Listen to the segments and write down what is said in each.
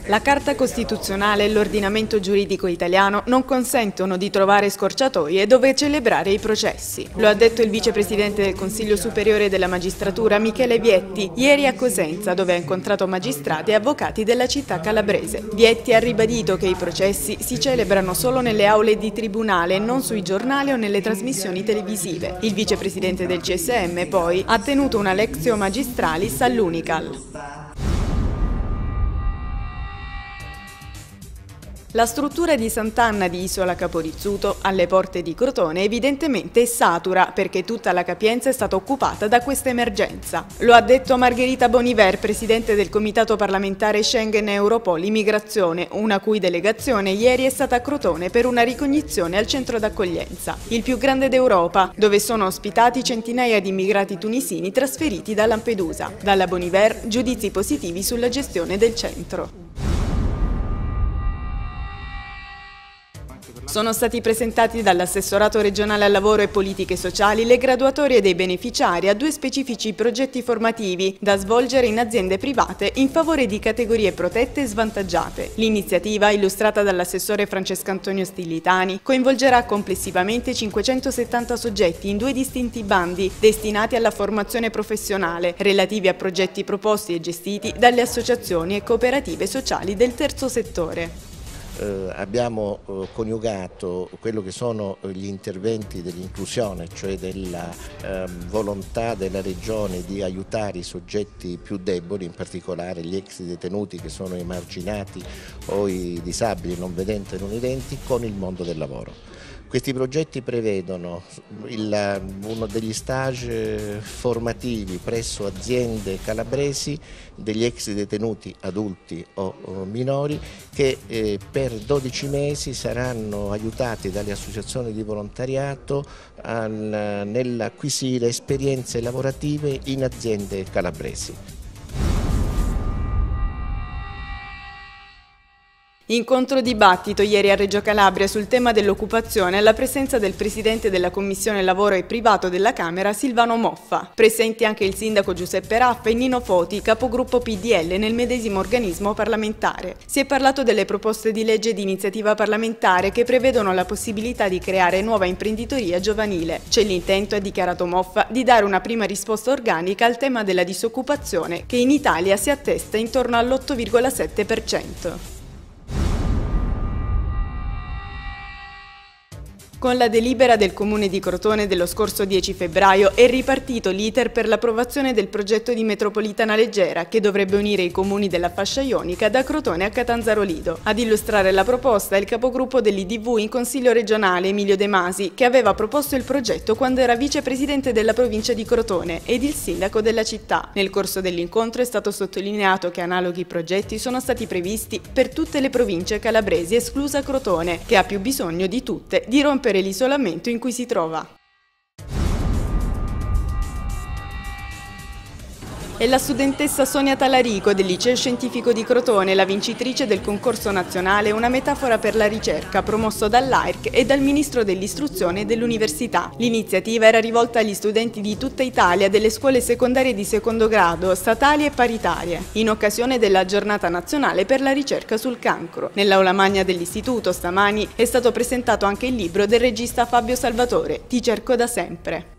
La Carta Costituzionale e l'ordinamento giuridico italiano non consentono di trovare scorciatoie dove celebrare i processi. Lo ha detto il vicepresidente del Consiglio Superiore della Magistratura Michele Vietti ieri a Cosenza, dove ha incontrato magistrati e avvocati della città calabrese. Vietti ha ribadito che i processi si celebrano solo nelle aule di tribunale e non sui giornali o nelle trasmissioni televisive. Il vicepresidente del CSM poi ha tenuto una lectio magistralis all'Unical. La struttura di Sant'Anna di Isola Caporizzuto, alle porte di Crotone, evidentemente è satura perché tutta la capienza è stata occupata da questa emergenza. Lo ha detto Margherita Boniver, presidente del Comitato parlamentare Schengen Europol Immigrazione, una cui delegazione ieri è stata a Crotone per una ricognizione al centro d'accoglienza, il più grande d'Europa, dove sono ospitati centinaia di immigrati tunisini trasferiti da Lampedusa. Dalla Boniver, giudizi positivi sulla gestione del centro. Sono stati presentati dall'Assessorato regionale al lavoro e politiche sociali le graduatorie dei beneficiari a 2 specifici progetti formativi da svolgere in aziende private in favore di categorie protette e svantaggiate. L'iniziativa, illustrata dall'assessore Francesco Antonio Stillitani, coinvolgerà complessivamente 570 soggetti in 2 distinti bandi destinati alla formazione professionale, relativi a progetti proposti e gestiti dalle associazioni e cooperative sociali del terzo settore. Abbiamo coniugato quello che sono gli interventi dell'inclusione, cioè della volontà della Regione di aiutare i soggetti più deboli, in particolare gli ex detenuti che sono emarginati o i disabili non vedenti e non udenti, con il mondo del lavoro. Questi progetti prevedono uno degli stage formativi presso aziende calabresi degli ex detenuti adulti o minori che per 12 mesi saranno aiutati dalle associazioni di volontariato nell'acquisire esperienze lavorative in aziende calabresi. Incontro dibattito ieri a Reggio Calabria sul tema dell'occupazione alla presenza del presidente della Commissione Lavoro e Privato della Camera Silvano Moffa. Presenti anche il sindaco Giuseppe Raffa e Nino Foti, capogruppo PDL nel medesimo organismo parlamentare. Si è parlato delle proposte di legge di iniziativa parlamentare che prevedono la possibilità di creare nuova imprenditoria giovanile. C'è l'intento, ha dichiarato Moffa, di dare una prima risposta organica al tema della disoccupazione che in Italia si attesta intorno all'8,7%. Con la delibera del Comune di Crotone dello scorso 10 febbraio è ripartito l'iter per l'approvazione del progetto di metropolitana leggera che dovrebbe unire i comuni della fascia ionica da Crotone a Catanzaro Lido. Ad illustrare la proposta è il capogruppo dell'IDV in Consiglio regionale Emilio De Masi, che aveva proposto il progetto quando era vicepresidente della provincia di Crotone ed il sindaco della città. Nel corso dell'incontro è stato sottolineato che analoghi progetti sono stati previsti per tutte le province calabresi, esclusa Crotone, che ha più bisogno di tutte di rompere l'isolamento in cui si trova. È la studentessa Sonia Talarico del Liceo Scientifico di Crotone, la vincitrice del concorso nazionale Una metafora per la ricerca, promosso dall'AIRC e dal Ministro dell'Istruzione e dell'Università. L'iniziativa era rivolta agli studenti di tutta Italia delle scuole secondarie di secondo grado, statali e paritarie, in occasione della Giornata Nazionale per la ricerca sul cancro. Nell'aula magna dell'istituto stamani è stato presentato anche il libro del regista Fabio Salvatore, Ti cerco da sempre.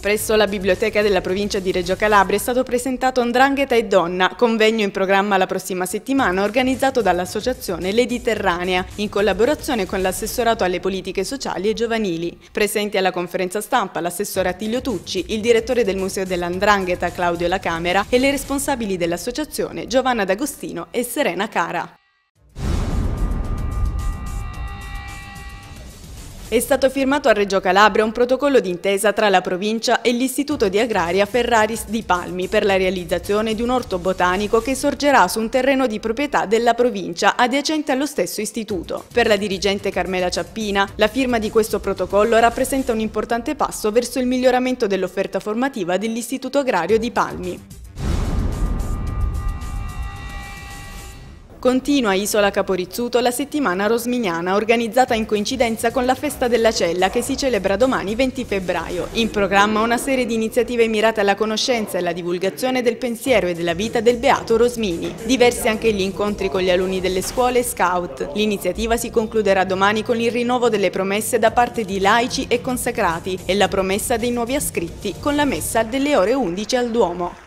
Presso la biblioteca della provincia di Reggio Calabria è stato presentato 'Ndrangheta e Donna, convegno in programma la prossima settimana organizzato dall'associazione L'Editerranea in collaborazione con l'assessorato alle politiche sociali e giovanili. Presenti alla conferenza stampa l'assessore Attilio Tucci, il direttore del Museo della 'Ndrangheta Claudio La Camera e le responsabili dell'associazione Giovanna D'Agostino e Serena Cara. È stato firmato a Reggio Calabria un protocollo d'intesa tra la provincia e l'Istituto di Agraria Ferraris di Palmi per la realizzazione di un orto botanico che sorgerà su un terreno di proprietà della provincia adiacente allo stesso istituto. Per la dirigente Carmela Ciappina, la firma di questo protocollo rappresenta un importante passo verso il miglioramento dell'offerta formativa dell'Istituto Agrario di Palmi. Continua a Isola Caporizzuto la settimana rosminiana, organizzata in coincidenza con la Festa della Cella che si celebra domani 20 febbraio. In programma una serie di iniziative mirate alla conoscenza e alla divulgazione del pensiero e della vita del Beato Rosmini. Diversi anche gli incontri con gli alunni delle scuole e scout. L'iniziativa si concluderà domani con il rinnovo delle promesse da parte di laici e consacrati e la promessa dei nuovi ascritti con la messa delle ore 11 al Duomo.